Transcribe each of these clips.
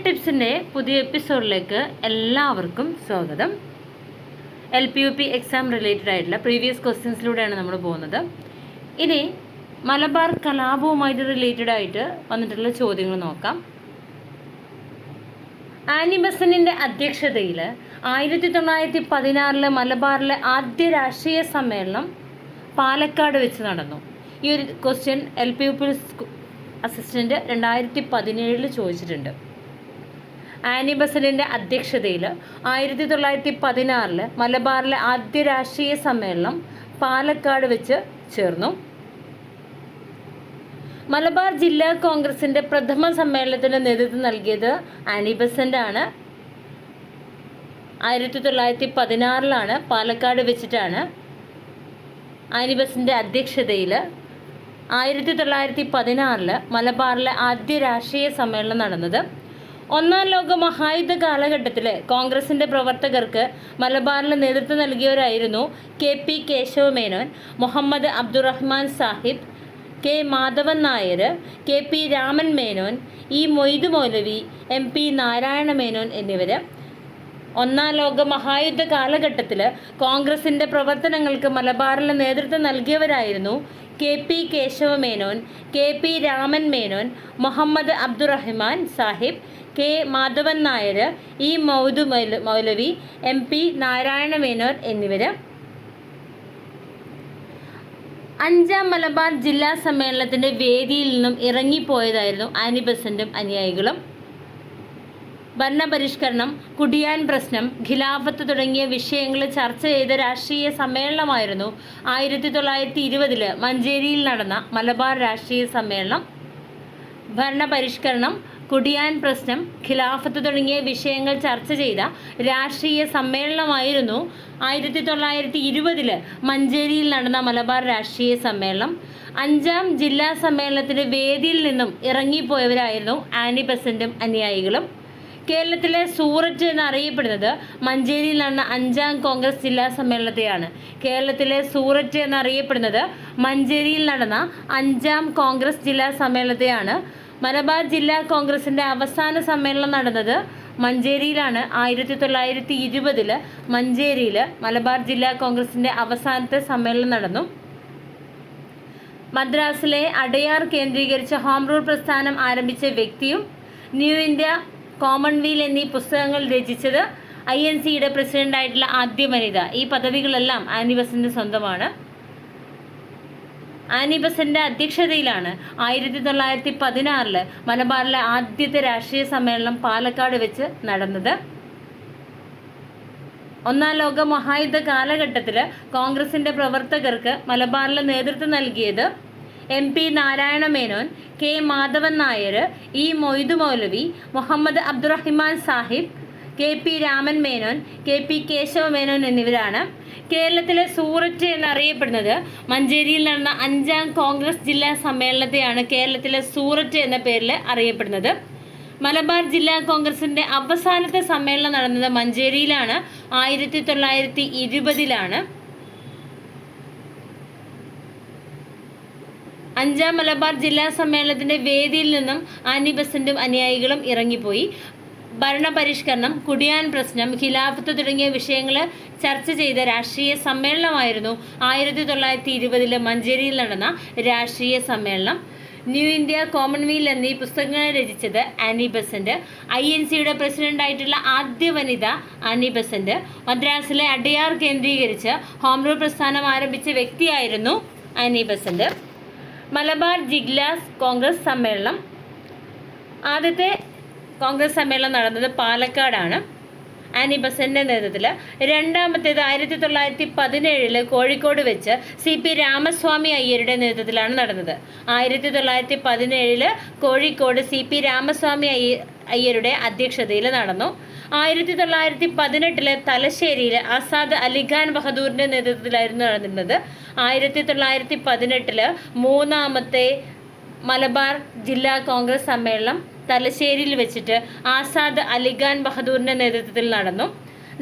ടിപ്സിൻ്റെ പുതിയ എപ്പിസോഡിലേക്ക് എല്ലാവർക്കും സ്വാഗതം. LPUP എക്സാം റിലേറ്റഡ് ആയിട്ടുള്ള പ്രീവിയസ് ക്വസ്റ്റ്യൻസിലൂടെയാണ് നമ്മൾ പോകുന്നത്. ഇനി മലബാർ കലാപവുമായിട്ട് റിലേറ്റഡ് ആയിട്ട് വന്നിട്ടുള്ള ചോദ്യങ്ങൾ നോക്കാം. ആനി ബസന്റിൻ്റെ അധ്യക്ഷതയിൽ 1916 മലബാറിലെ ആദ്യ രാഷ്ട്രീയ സമ്മേളനം പാലക്കാട് വെച്ച് നടന്നു. ഈ ഒരു ക്വസ്റ്റ്യൻ LPUP അസിസ്റ്റൻ്റ് 2017 ചോദിച്ചിട്ടുണ്ട്. ആനി ബസന്റിൻ്റെ അധ്യക്ഷതയിൽ 1916 മലബാറിലെ ആദ്യ രാഷ്ട്രീയ സമ്മേളനം പാലക്കാട് വെച്ച് ചേർന്നു. മലബാർ ജില്ലാ കോൺഗ്രസിൻ്റെ പ്രഥമ സമ്മേളനത്തിന് നേതൃത്വം നൽകിയത് ആനി ബസന്റ് ആണ്. 1916 പാലക്കാട് വെച്ചിട്ടാണ് ആനി ബസന്റിൻ്റെ അധ്യക്ഷതയിൽ 1916 മലബാറിലെ ആദ്യ രാഷ്ട്രീയ സമ്മേളനം നടന്നത്. ഒന്നാം ലോക മഹായുദ്ധ കാലഘട്ടത്തിൽ കോൺഗ്രസിൻ്റെ പ്രവർത്തകർക്ക് മലബാറിൽ നേതൃത്വം നൽകിയവരായിരുന്നു KP Kesava Menon, Muhammad Abdurahman Sahib, K Madhavan Nair, KP Raman Menon, E Moidu മൗലവി, MP നാരായണ മേനോൻ എന്നിവർ. ഒന്നാം ലോക മഹായുദ്ധ കാലഘട്ടത്തിൽ കോൺഗ്രസിൻ്റെ പ്രവർത്തനങ്ങൾക്ക് മലബാറിൽ നേതൃത്വം നൽകിയവരായിരുന്നു KP Kesava Menon, KP Raman Menon, Muhammad Abdurahman Sahib, K Madhavan Nair, E മൗദു മൗലവി, MP നാരായണ മേനോൻ എന്നിവർ. അഞ്ചാം മലബാർ ജില്ലാ സമ്മേളനത്തിൻ്റെ വേദിയിൽ നിന്നും ഇറങ്ങിപ്പോയതായിരുന്നു ആനി ബസന്റും അനുയായികളും. ഭരണപരിഷ്കരണം, കുടിയാൻ പ്രശ്നം, ഖിലാഫത്ത് തുടങ്ങിയ വിഷയങ്ങൾ ചർച്ച ചെയ്ത രാഷ്ട്രീയ സമ്മേളനമായിരുന്നു 1920 മഞ്ചേരിയിൽ നടന്ന മലബാർ രാഷ്ട്രീയ സമ്മേളനം. ഭരണപരിഷ്കരണം, കുടിയാൻ പ്രശ്നം, ഖിലാഫത്ത് തുടങ്ങിയ വിഷയങ്ങൾ ചർച്ച ചെയ്ത രാഷ്ട്രീയ സമ്മേളനമായിരുന്നു 1920 മഞ്ചേരിയിൽ നടന്ന മലബാർ രാഷ്ട്രീയ സമ്മേളനം. അഞ്ചാം ജില്ലാ സമ്മേളനത്തിൻ്റെ വേദിയിൽ നിന്നും ഇറങ്ങിപ്പോയവരായിരുന്നു ആനി ബസന്റും അനുയായികളും. കേരളത്തിലെ സൂററ്റ് എന്നറിയപ്പെടുന്നത് മഞ്ചേരിയിൽ നടന്ന അഞ്ചാം കോൺഗ്രസ് ജില്ലാ സമ്മേളനത്തെയാണ്. കേരളത്തിലെ സൂററ്റ് എന്നറിയപ്പെടുന്നത് മഞ്ചേരിയിൽ നടന്ന അഞ്ചാം കോൺഗ്രസ് ജില്ലാ സമ്മേളനത്തെയാണ്. മലബാർ ജില്ലാ കോൺഗ്രസിൻ്റെ അവസാന സമ്മേളനം നടന്നത് മഞ്ചേരിയിലാണ്. 1920 മഞ്ചേരിയിൽ മലബാർ ജില്ലാ കോൺഗ്രസിൻ്റെ അവസാനത്തെ സമ്മേളനം നടന്നു. മദ്രാസിലെ അടയാർ കേന്ദ്രീകരിച്ച് ഹോം റൂൾ പ്രസ്ഥാനം ആരംഭിച്ച വ്യക്തിയും ന്യൂ ഇന്ത്യ, കോമൺവെൽത്ത് എന്നീ പുസ്തകങ്ങൾ രചിച്ചത് INCയുടെ പ്രസിഡൻ്റായിട്ടുള്ള ആദ്യ വനിത. ഈ പദവികളെല്ലാം ആനി ബസന്റ് സ്വന്തമാണ്. ആനി ബസന്റിൻ്റെ അധ്യക്ഷതയിലാണ് 1916 മലബാറിലെ ആദ്യത്തെ രാഷ്ട്രീയ സമ്മേളനം പാലക്കാട് വെച്ച് നടന്നത്. ഒന്നാം ലോക മഹായുദ്ധ കാലഘട്ടത്തിൽ കോൺഗ്രസിൻ്റെ പ്രവർത്തകർക്ക് മലബാറിൽ നേതൃത്വം നൽകിയത് MP Narayana Menon, K Madhavan Nair, E Moidu മൗലവി, മുഹമ്മദ് അബ്ദുറഹ്മാൻ സാഹിബ്, KP രാമൻ മേനോൻ, KP കേശവമേനോൻ എന്നിവരാണ്. കേരളത്തിലെ സൂററ്റ് എന്നറിയപ്പെടുന്നത് മഞ്ചേരിയിൽ നടന്ന അഞ്ചാം കോൺഗ്രസ് ജില്ലാ സമ്മേളനത്തെയാണ് കേരളത്തിലെ സൂററ്റ് എന്ന പേരിൽ അറിയപ്പെടുന്നത്. മലബാർ ജില്ലാ കോൺഗ്രസിൻ്റെ അവസാനത്തെ സമ്മേളനം നടന്നത് മഞ്ചേരിയിലാണ്. 1920 അഞ്ചാം മലബാർ ജില്ലാ സമ്മേളനത്തിൻ്റെ വേദിയിൽ നിന്നും ആനി ബസന്റും അനുയായികളും ഇറങ്ങിപ്പോയി. ഭരണപരിഷ്കരണം, കുടിയാൻ പ്രശ്നം, ഖിലാഫത്ത് തുടങ്ങിയ വിഷയങ്ങൾ ചർച്ച ചെയ്ത രാഷ്ട്രീയ സമ്മേളനമായിരുന്നു 1920 മഞ്ചേരിയിൽ നടന്ന രാഷ്ട്രീയ സമ്മേളനം. ന്യൂ ഇന്ത്യ, കോമൺവെൽത്ത് എന്നീ പുസ്തകങ്ങൾ രചിച്ചത് ആനി ബസന്റ്. INCയുടെ പ്രസിഡൻ്റായിട്ടുള്ള ആദ്യ വനിത ആനി ബസന്റ്. മദ്രാസിലെ അടയാർ കേന്ദ്രീകരിച്ച് ഹോം റൂൾ പ്രസ്ഥാനം ആരംഭിച്ച വ്യക്തിയായിരുന്നു ആനി ബസന്റ്. മലബാർ ജില്ലാ കോൺഗ്രസ് സമ്മേളനം, ആദ്യത്തെ കോൺഗ്രസ് സമ്മേളനം നടന്നത് പാലക്കാടാണ് ആനി ബസന്റിൻ്റെ നേതൃത്വത്തിൽ. രണ്ടാമത്തേത് 1917 കോഴിക്കോട് വെച്ച് CP രാമസ്വാമി അയ്യരുടെ നേതൃത്വത്തിലാണ് നടന്നത്. 1917 കോഴിക്കോട് CP രാമസ്വാമി അയ്യരുടെ അധ്യക്ഷതയിൽ നടന്നു. 1918 തലശ്ശേരിയിൽ ആസാദ് അലിഖാൻ ബഹദൂറിൻ്റെ നേതൃത്വത്തിലായിരുന്നു നടന്നിരുന്നത്. 1918 മൂന്നാമത്തെ മലബാർ ജില്ലാ കോൺഗ്രസ് സമ്മേളനം തലശ്ശേരിയിൽ വെച്ചിട്ട് ആസാദ് അലിഖാൻ ബഹദൂറിൻ്റെ നേതൃത്വത്തിൽ നടന്നു.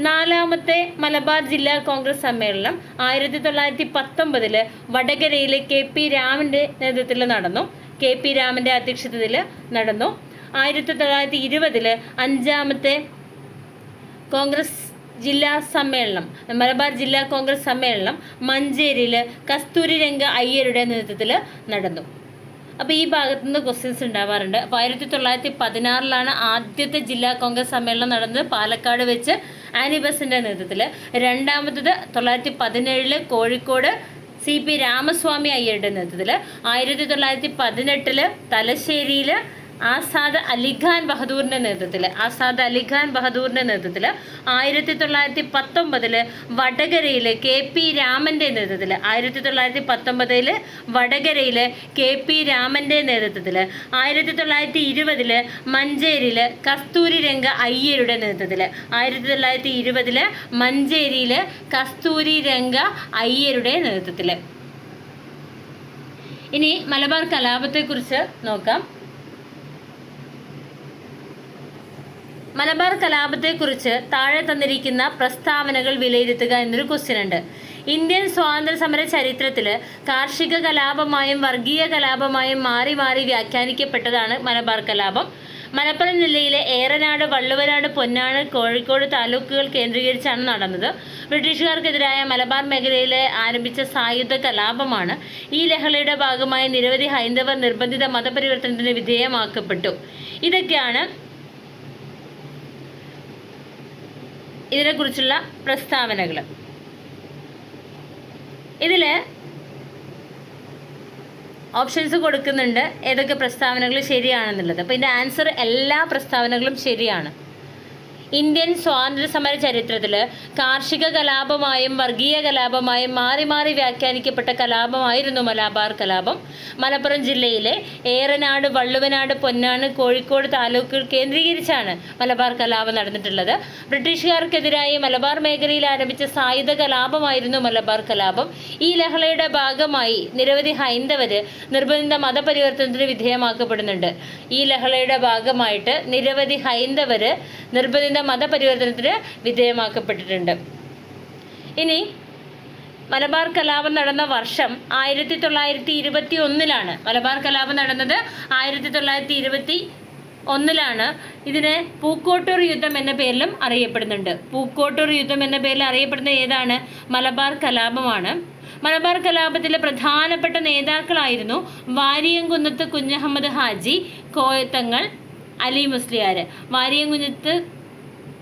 നാലാമത്തെ മലബാർ ജില്ലാ കോൺഗ്രസ് സമ്മേളനം 1919 വടകരയിലെ KP രാമൻ്റെ നേതൃത്വത്തിൽ നടന്നു. KP രാമൻ്റെ അധ്യക്ഷതയിൽ നടന്നു. 1920 5ാമത്തെ കോൺഗ്രസ് ജില്ലാ സമ്മേളനം, മലബാർ ജില്ലാ കോൺഗ്രസ് സമ്മേളനം മഞ്ചേരിയിൽ കസ്തൂരി രംഗ അയ്യരുടെ നേതൃത്വത്തിൽ നടന്നു. അപ്പോൾ ഈ ഭാഗത്തുനിന്ന് ക്വസ്റ്റ്യൻസ് ഉണ്ടാവാറുണ്ട്. അപ്പോൾ 1916 ആദ്യത്തെ ജില്ലാ കോൺഗ്രസ് സമ്മേളനം നടന്നത് പാലക്കാട് വെച്ച് ആനി ബസന്റിന്റെ നേതൃത്വത്തിൽ. രണ്ടാമത്തത് 1917 കോഴിക്കോട് CP രാമസ്വാമി അയ്യരുടെ നേതൃത്വത്തിൽ. 1918 തലശ്ശേരിയിൽ ആസാദ് അലിഖാൻ ബഹദൂറിൻ്റെ നേതൃത്വത്തിൽ. 1919 വടകരയിൽ KP രാമൻ്റെ നേതൃത്വത്തിൽ. 1919 വടകരയിൽ KP രാമൻ്റെ നേതൃത്വത്തിൽ. 1920 മഞ്ചേരിയിൽ കസ്തൂരി രംഗ അയ്യരുടെ നേതൃത്വത്തിൽ. 1920 മഞ്ചേരിയിൽ കസ്തൂരി രംഗ അയ്യരുടെ നേതൃത്വത്തിൽ. ഇനി മലബാർ കലാപത്തെക്കുറിച്ച് നോക്കാം. മലബാർ കലാപത്തെക്കുറിച്ച് താഴെ തന്നിരിക്കുന്ന പ്രസ്താവനകൾ വിലയിരുത്തുക എന്നൊരു ക്വസ്റ്റ്യൻ ഉണ്ട്. ഇന്ത്യൻ സ്വാതന്ത്ര്യ സമര ചരിത്രത്തിൽ കാർഷിക കലാപമായും വർഗീയ കലാപമായും മാറി മാറി വ്യാഖ്യാനിക്കപ്പെട്ടതാണ് മലബാർ കലാപം. മലപ്പുറം ജില്ലയിലെ ഏറനാട്, വള്ളുവനാട്, പൊന്നാട്, കോഴിക്കോട് താലൂക്കുകൾ കേന്ദ്രീകരിച്ചാണ് നടന്നത്. ബ്രിട്ടീഷുകാർക്കെതിരായ മലബാർ മേഖലയിലെ ആരംഭിച്ച സായുധ കലാപമാണ്. ഈ ലഹളയുടെ ഭാഗമായി നിരവധി ഹൈന്ദവർ നിർബന്ധിത മതപരിവർത്തനത്തിന് വിധേയമാക്കപ്പെട്ടു. ഇതൊക്കെയാണ് ഇതിനെക്കുറിച്ചുള്ള പ്രസ്താവനകൾ. ഇതിൽ ഓപ്ഷൻസ് കൊടുക്കുന്നുണ്ട് ഏതൊക്കെ പ്രസ്താവനകൾ ശരിയാണെന്നുള്ളത്. അപ്പോൾ ഇതിൻ്റെ ആൻസർ എല്ലാ പ്രസ്താവനകളും ശരിയാണ്. ഇന്ത്യൻ സ്വാതന്ത്ര്യ സമര ചരിത്രത്തിൽ കാർഷിക കലാപമായും വർഗീയ കലാപമായും മാറി മാറി വ്യാഖ്യാനിക്കപ്പെട്ട കലാപമായിരുന്നു മലബാർ കലാപം. മലപ്പുറം ജില്ലയിലെ ഏറനാട്, വള്ളുവനാട്, പൊന്നാട്, കോഴിക്കോട് താലൂക്കുകൾ കേന്ദ്രീകരിച്ചാണ് മലബാർ കലാപം നടന്നിട്ടുള്ളത്. ബ്രിട്ടീഷുകാർക്കെതിരായി മലബാർ മേഖലയിൽ ആരംഭിച്ച സായുധ കലാപമായിരുന്നു മലബാർ കലാപം. ഈ ലഹളയുടെ ഭാഗമായി നിരവധി ഹൈന്ദവര് നിർബന്ധിത മതപരിവർത്തനത്തിന് വിധേയമാക്കപ്പെടുന്നുണ്ട്. ഈ ലഹളയുടെ ഭാഗമായിട്ട് നിരവധി ഹൈന്ദവര് നിർബന്ധിത മതപരിവർത്തനത്തിന് വിധേയമാക്കപ്പെട്ടിട്ടുണ്ട്. ഇനി മലബാർ കലാപം നടന്ന വർഷം 1921. മലബാർ കലാപം നടന്നത് 1921. ഇതിനെ പൂക്കോട്ടൂർ യുദ്ധം എന്ന പേരിലും അറിയപ്പെടുന്നുണ്ട്. പൂക്കോട്ടൂർ യുദ്ധം എന്ന പേരിൽ അറിയപ്പെടുന്ന ഏതാണ്? മലബാർ കലാപമാണ്. മലബാർ കലാപത്തിലെ പ്രധാനപ്പെട്ട നേതാക്കളായിരുന്നു വാരിയംകുന്നത്ത് കുഞ്ഞഹമ്മദ് ഹാജി, കോയത്തങ്ങൾ, അലി മുസ്ലിയാർ. വാരിയംകുന്നത്ത്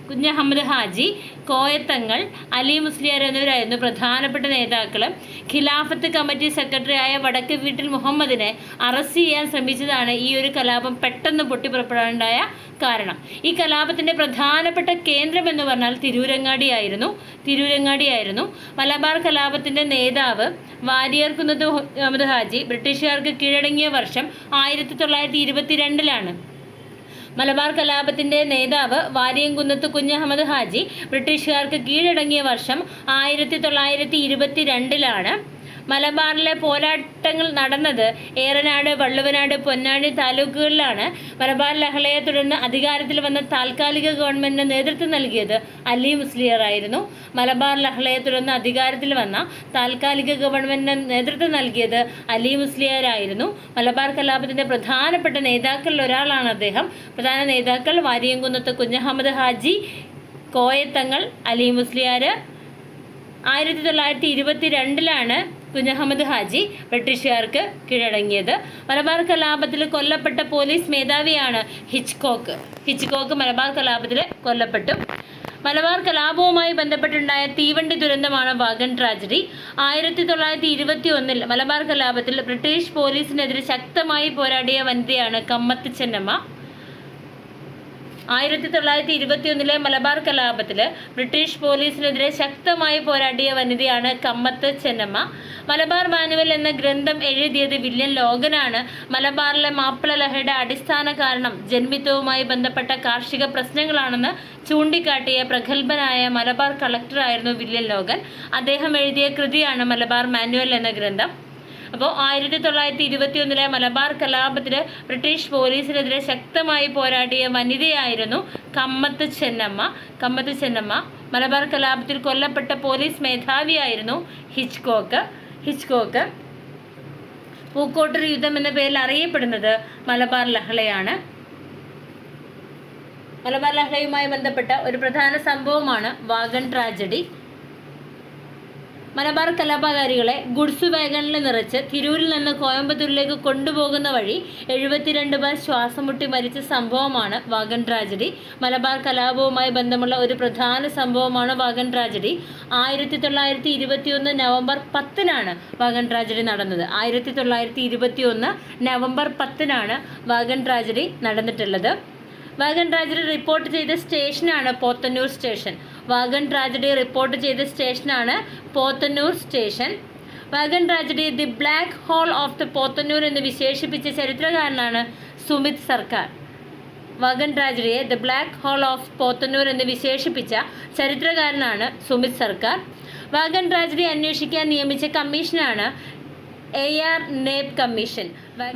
കുഞ്ഞഹമ്മദ് ഹാജി, കോയത്തങ്ങൾ, അലി മുസ്ലിയാർ എന്നിവരായിരുന്നു പ്രധാനപ്പെട്ട നേതാക്കൾ. ഖിലാഫത്ത് കമ്മിറ്റി സെക്രട്ടറിയായ വടക്ക് വീട്ടിൽ മുഹമ്മദിനെ അറസ്റ്റ് ചെയ്യാൻ ശ്രമിച്ചതാണ് ഈ ഒരു കലാപം പെട്ടെന്ന് പൊട്ടിപ്പുറപ്പെടാനുണ്ടായ കാരണം. ഈ കലാപത്തിൻ്റെ പ്രധാനപ്പെട്ട കേന്ദ്രം എന്ന് പറഞ്ഞാൽ തിരൂരങ്ങാടിയായിരുന്നു. മലബാർ കലാപത്തിൻ്റെ നേതാവ് വാരിയർകുന്നത്ത് മുഹമ്മദ് ഹാജി ബ്രിട്ടീഷുകാർക്ക് കീഴടങ്ങിയ വർഷം 1922. മലബാർ കലാപത്തിൻ്റെ നേതാവ് വാരിയംകുന്നത്ത് കുഞ്ഞഹമ്മദ് ഹാജി ബ്രിട്ടീഷുകാർക്ക് കീഴടങ്ങിയ വർഷം 1922. മലബാറിലെ പോരാട്ടങ്ങൾ നടന്നത് ഏറനാട്, വള്ളുവനാട്, പൊന്നാനി താലൂക്കുകളിലാണ്. മലബാർ ലഹളയെ തുടർന്ന് അധികാരത്തിൽ വന്ന താൽക്കാലിക ഗവൺമെന്റിന് നേതൃത്വം നൽകിയത് അലി മുസ്ലിയാർ ആയിരുന്നു. മലബാർ ലഹളയെ തുടർന്ന് അധികാരത്തിൽ വന്ന താൽക്കാലിക ഗവൺമെന്റിന് നേതൃത്വം നൽകിയത് അലി മുസ്ലിയാർ ആയിരുന്നു. മലബാർ കലാപത്തിന്റെ പ്രധാനപ്പെട്ട നേതാക്കളിൽ ഒരാളാണ് അദ്ദേഹം. പ്രധാന നേതാക്കൾ വാരിയംകുന്നത്ത് കുഞ്ഞഹമ്മദ് ഹാജി, കോയത്തങ്ങൾ, അലി മുസ്ലിയാർ. 1922 കുഞ്ഞഹമ്മദ് ഹാജി ബ്രിട്ടീഷുകാർക്ക് കീഴടങ്ങിയത്. മലബാർ കലാപത്തിൽ കൊല്ലപ്പെട്ട പോലീസ് മേധാവിയാണ് ഹിച്ച്കോക്ക് മലബാർ കലാപത്തിൽ കൊല്ലപ്പെട്ടു. മലബാർ കലാപവുമായി ബന്ധപ്പെട്ടുണ്ടായ തീവണ്ടി ദുരന്തമാണ് വാഗൺ ട്രാജഡി. 1921 മലബാർ കലാപത്തിൽ ബ്രിട്ടീഷ് പോലീസിനെതിരെ ശക്തമായി പോരാടിയ വനിതയാണ് കമ്മത്ത് ചെന്നമ്മ. 1921 മലബാർ കലാപത്തിൽ ബ്രിട്ടീഷ് പോലീസിനെതിരെ ശക്തമായി പോരാടിയ വനിതയാണ് കമ്മത്ത് ചെന്നമ്മ. മലബാർ മാനുവൽ എന്ന ഗ്രന്ഥം എഴുതിയത് വില്യം ലോഗനാണ്. മലബാറിലെ മാപ്പിള ലഹളയുടെ അടിസ്ഥാന കാരണം ജന്മിത്വവുമായി ബന്ധപ്പെട്ട കാർഷിക പ്രശ്നങ്ങളാണെന്ന് ചൂണ്ടിക്കാട്ടിയ പ്രഗത്ഭനായ മലബാർ കളക്ടറായിരുന്നു വില്യം ലോഗൻ. അദ്ദേഹം എഴുതിയ കൃതിയാണ് മലബാർ മാനുവൽ എന്ന ഗ്രന്ഥം. അപ്പോൾ 1921 മലബാർ കലാപത്തിൽ ബ്രിട്ടീഷ് പോലീസിനെതിരെ ശക്തമായി പോരാടിയ വനിതയായിരുന്നു കമ്മത്ത് ചെന്നമ്മ. മലബാർ കലാപത്തിൽ കൊല്ലപ്പെട്ട പോലീസ് മേധാവിയായിരുന്നു ഹിച്ച്കോക്ക്. പൂക്കോട്ടൂർ യുദ്ധം എന്ന പേരിൽ അറിയപ്പെടുന്നത് മലബാർ ലഹളയാണ്. മലബാർ ലഹളയുമായി ബന്ധപ്പെട്ട ഒരു പ്രധാന സംഭവമാണ് വാഗൺ ട്രാജഡി. മലബാർ കലാപകാരികളെ ഗുഡ്സ് വാഗണിൽ നിറച്ച് തിരൂരിൽ നിന്ന് കോയമ്പത്തൂരിലേക്ക് കൊണ്ടുപോകുന്ന വഴി 72 പേർ ശ്വാസം മുട്ടി മരിച്ച സംഭവമാണ് വാഗൺ ട്രാജഡി. മലബാർ കലാപവുമായി ബന്ധമുള്ള ഒരു പ്രധാന സംഭവമാണ് വാഗൺ ട്രാജഡി. 1921 നവംബർ 10-നാണ് വാഗൺ ട്രാജഡി നടന്നത്. 1921 നവംബർ 10-നാണ് വാഗൺ ട്രാജഡി നടന്നിട്ടുള്ളത്. വാഗൺ ട്രാജഡി റിപ്പോർട്ട് ചെയ്ത സ്റ്റേഷനാണ് Pothanur station. Wagon tragedy report ചെയ്ത സ്റ്റേഷനാണ് Pothanur station. Wagon tragedy the black hole of the Pothanur എന്ന് വിശേഷിപ്പിച്ച ചരിത്രകാരനാണ് സുമിത് സർക്കാർ. വാഗൺ ട്രാജഡിയെ the black hole of Pothanur എന്ന് വിശേഷിപ്പിച്ച ചരിത്രകാരനാണ് സുമിത് സർക്കാർ. വാഗൺ ട്രാജഡി അന്വേഷിക്കാൻ നിയമിച്ച കമ്മീഷനാണ് AR നേപ്പ് കമ്മീഷൻ.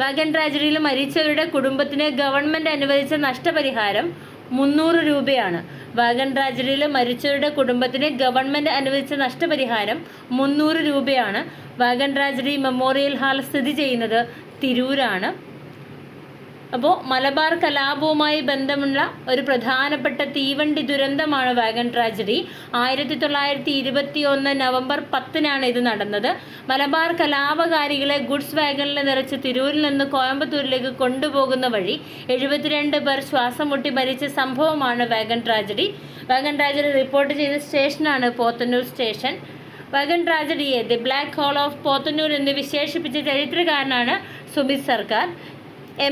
വാഗൺ ട്രാജഡിയിൽ മരിച്ചവരുടെ കുടുംബത്തിന് ഗവൺമെൻറ് അനുവദിച്ച നഷ്ടപരിഹാരം 300 രൂപയാണ്. വാഗൺ ട്രാജഡിയിൽ മരിച്ചവരുടെ കുടുംബത്തിന് ഗവൺമെൻറ് അനുവദിച്ച നഷ്ടപരിഹാരം 300 രൂപയാണ്. വാഗൺ ട്രാജഡി മെമ്മോറിയൽ ഹാൾ സ്ഥിതി ചെയ്യുന്നത് തിരൂരാണ്. അപ്പോൾ മലബാർ കലാപവുമായി ബന്ധമുള്ള ഒരു പ്രധാനപ്പെട്ട തീവണ്ടി ദുരന്തമാണ് വാഗൺ ട്രാജഡി. 1921 നവംബർ 10-നാണ് ഇത് നടന്നത്. മലബാർ കലാപകാരികളെ ഗുഡ്സ് വാഗണിൽ നിറച്ച് തിരൂരിൽ നിന്ന് കോയമ്പത്തൂരിലേക്ക് കൊണ്ടുപോകുന്ന വഴി 72 പേർ ശ്വാസം മുട്ടി മരിച്ച സംഭവമാണ് wagon tragedy. Wagon tragedy report ചെയ്ത സ്റ്റേഷനാണ് പോത്തന്നൂർ സ്റ്റേഷൻ. വാഗൺ ട്രാജഡിയെ the black hole of Pothanur എന്ന് വിശേഷിപ്പിച്ച ചരിത്രകാരനാണ് സുമിത് സർക്കാർ.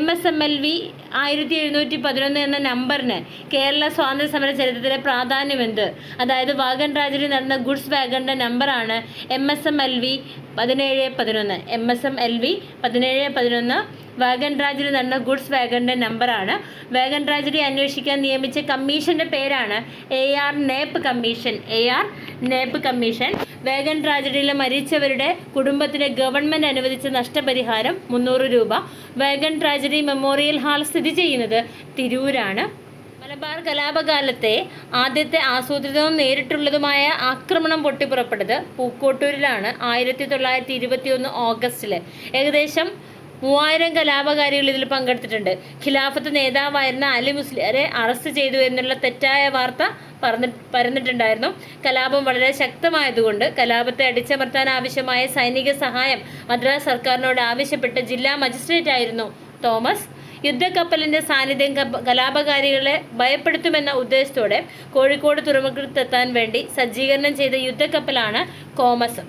MSMLV 1711 എന്ന നമ്പറിന് കേരള സ്വാതന്ത്ര്യ സമര ചരിത്രത്തിലെ പ്രാധാന്യമെന്ത്? അതായത് വാഗൺ ട്രാജഡി നടന്ന ഗുഡ്സ് വാഗണിൻ്റെ നമ്പറാണ് MSMLV 1711. MSMLV 1711 വാഗൺ ട്രാജഡി നടന്ന ഗുഡ്സ് വാഗണിൻ്റെ നമ്പറാണ്. വാഗൺ ട്രാജഡി അന്വേഷിക്കാൻ നിയമിച്ച കമ്മീഷൻ്റെ പേരാണ് AR Knapp commission. AR Knapp commission. Wagon ട്രാജഡിയിൽ മരിച്ചവരുടെ കുടുംബത്തിന് ഗവൺമെൻറ് അനുവദിച്ച നഷ്ടപരിഹാരം 300 രൂപ. വാഗൺ ട്രാജഡി മെമ്മോറിയൽ ഹാൾ സ്ഥിതി ചെയ്യുന്നത് തിരൂരാണ്. മലബാർ കലാപകാലത്തെ ആദ്യത്തെ ആസൂത്രിതവും നേരിട്ടുള്ളതുമായ ആക്രമണം പൊട്ടിപ്പുറപ്പെട്ടത് പൂക്കോട്ടൂരിലാണ് 1921 ഓഗസ്റ്റിൽ. ഏകദേശം 3000 കലാപകാരികൾ ഇതിൽ പങ്കെടുത്തിട്ടുണ്ട്. ഖിലാഫത്ത് നേതാവായിരുന്ന അലി മുസ്ലിയാരെ അറസ്റ്റ് ചെയ്തു എന്നുള്ള തെറ്റായ വാർത്ത പരന്നിട്ടുണ്ടായിരുന്നു. കലാപം വളരെ ശക്തമായതുകൊണ്ട് കലാപത്തെ അടിച്ചമർത്താൻ ആവശ്യമായ സൈനിക സഹായം മദ്രാസ് സർക്കാരിനോട് ആവശ്യപ്പെട്ട് ജില്ലാ മജിസ്ട്രേറ്റ് ആയിരുന്നു തോമസ്. യുദ്ധക്കപ്പലിൻ്റെ സാന്നിധ്യം കലാപകാരികളെ ഭയപ്പെടുത്തുമെന്ന ഉദ്ദേശത്തോടെ കോഴിക്കോട് തുറമുഖത്തെത്താൻ വേണ്ടി സജ്ജീകരണം ചെയ്ത യുദ്ധക്കപ്പലാണ് കോമസ്.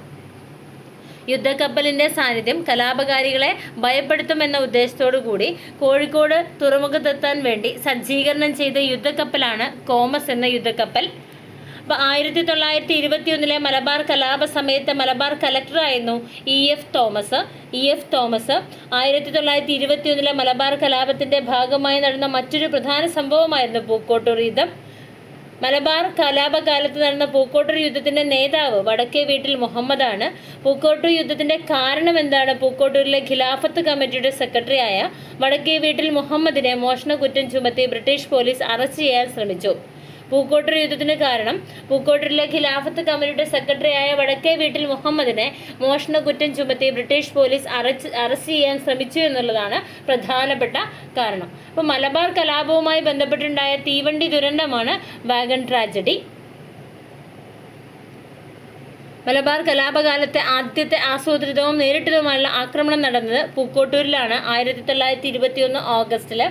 യുദ്ധക്കപ്പലിൻ്റെ സാന്നിധ്യം കലാപകാരികളെ ഭയപ്പെടുത്തുമെന്ന ഉദ്ദേശത്തോടു കൂടി കോഴിക്കോട് തുറമുഖത്തെത്താൻ വേണ്ടി സജ്ജീകരണം ചെയ്ത യുദ്ധക്കപ്പലാണ് കോമസ് എന്ന യുദ്ധക്കപ്പൽ. അപ്പോൾ 1921 മലബാർ കലാപ സമയത്ത് മലബാർ കലക്ടറായിരുന്നു EF തോമസ്. 1921 മലബാർ കലാപത്തിൻ്റെ ഭാഗമായി നടന്ന മറ്റൊരു പ്രധാന സംഭവമായിരുന്നു പൂക്കോട്ടൂർ യുദ്ധം. മലബാർ കലാപകാലത്ത് നടന്ന പൂക്കോട്ടൂർ യുദ്ധത്തിൻ്റെ നേതാവ് വടക്കേ വീട്ടിൽ മുഹമ്മദാണ്. പൂക്കോട്ടൂർ യുദ്ധത്തിൻ്റെ കാരണം എന്താണ്? പൂക്കോട്ടൂരിലെ ഖിലാഫത്ത് കമ്മിറ്റിയുടെ സെക്രട്ടറിയായ വടക്കേ വീട്ടിൽ മുഹമ്മദിനെ മോഷണക്കുറ്റം ചുമത്തി ബ്രിട്ടീഷ് പോലീസ് അറസ്റ്റ് ചെയ്യാൻ ശ്രമിച്ചു. പൂക്കോട്ടൂർ യുദ്ധത്തിന് കാരണം പൂക്കോട്ടൂരിലെ ഖിലാഫത്ത് കമ്മിറ്റിയുടെ സെക്രട്ടറിയായ വടക്കേ വീട്ടിൽ മുഹമ്മദിനെ മോഷണക്കുറ്റം ചുമത്തി ബ്രിട്ടീഷ് പോലീസ് അറസ്റ്റ് ചെയ്യാൻ ശ്രമിച്ചു എന്നുള്ളതാണ് പ്രധാനപ്പെട്ട കാരണം. അപ്പോൾ മലബാർ കലാപവുമായി ബന്ധപ്പെട്ടുണ്ടായ തീവണ്ടി ദുരന്തമാണ് വാഗൺ ട്രാജഡി. മലബാർ കലാപകാലത്തെ ആദ്യത്തെ ആസൂത്രിതവും നേരിട്ടതുമായുള്ള ആക്രമണം നടന്നത് പൂക്കോട്ടൂരിലാണ് 1921 ഓഗസ്റ്റിൽ.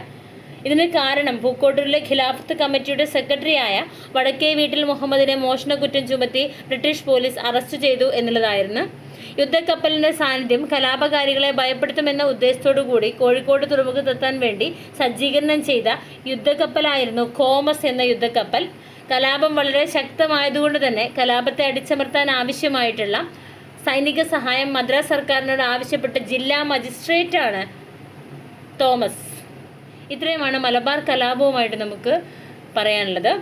ഇതിന് കാരണം പൂക്കോട്ടൂരിലെ ഖിലാഫത്ത് കമ്മിറ്റിയുടെ സെക്രട്ടറിയായ വടക്കേ വീട്ടിൽ മുഹമ്മദിനെ മോഷണക്കുറ്റം ചുമത്തി ബ്രിട്ടീഷ് പോലീസ് അറസ്റ്റ് ചെയ്തു എന്നുള്ളതായിരുന്നു. യുദ്ധക്കപ്പലിൻ്റെ സാന്നിധ്യം കലാപകാരികളെ ഭയപ്പെടുത്തുമെന്ന ഉദ്ദേശത്തോടു കൂടി കോഴിക്കോട് തുറമുഖത്തെത്താൻ വേണ്ടി സജ്ജീകരണം ചെയ്ത യുദ്ധക്കപ്പലായിരുന്നു കോമസ് എന്ന യുദ്ധക്കപ്പൽ. കലാപം വളരെ ശക്തമായതുകൊണ്ട് തന്നെ കലാപത്തെ അടിച്ചമർത്താൻ ആവശ്യമായിട്ടുള്ള സൈനിക സഹായം മദ്രാസ് സർക്കാരിനോട് ആവശ്യപ്പെട്ട ജില്ലാ മജിസ്ട്രേറ്റാണ് തോമസ്. ഇത്രയുമാണ് മലബാർ കലാപവുമായിട്ട് നമുക്ക് പറയാനുള്ളത്.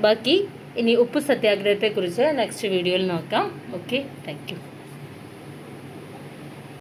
ബാക്കി ഇനി ഉപ്പ് സത്യാഗ്രഹത്തെക്കുറിച്ച് നെക്സ്റ്റ് വീഡിയോയിൽ നോക്കാം. Okay, thank you.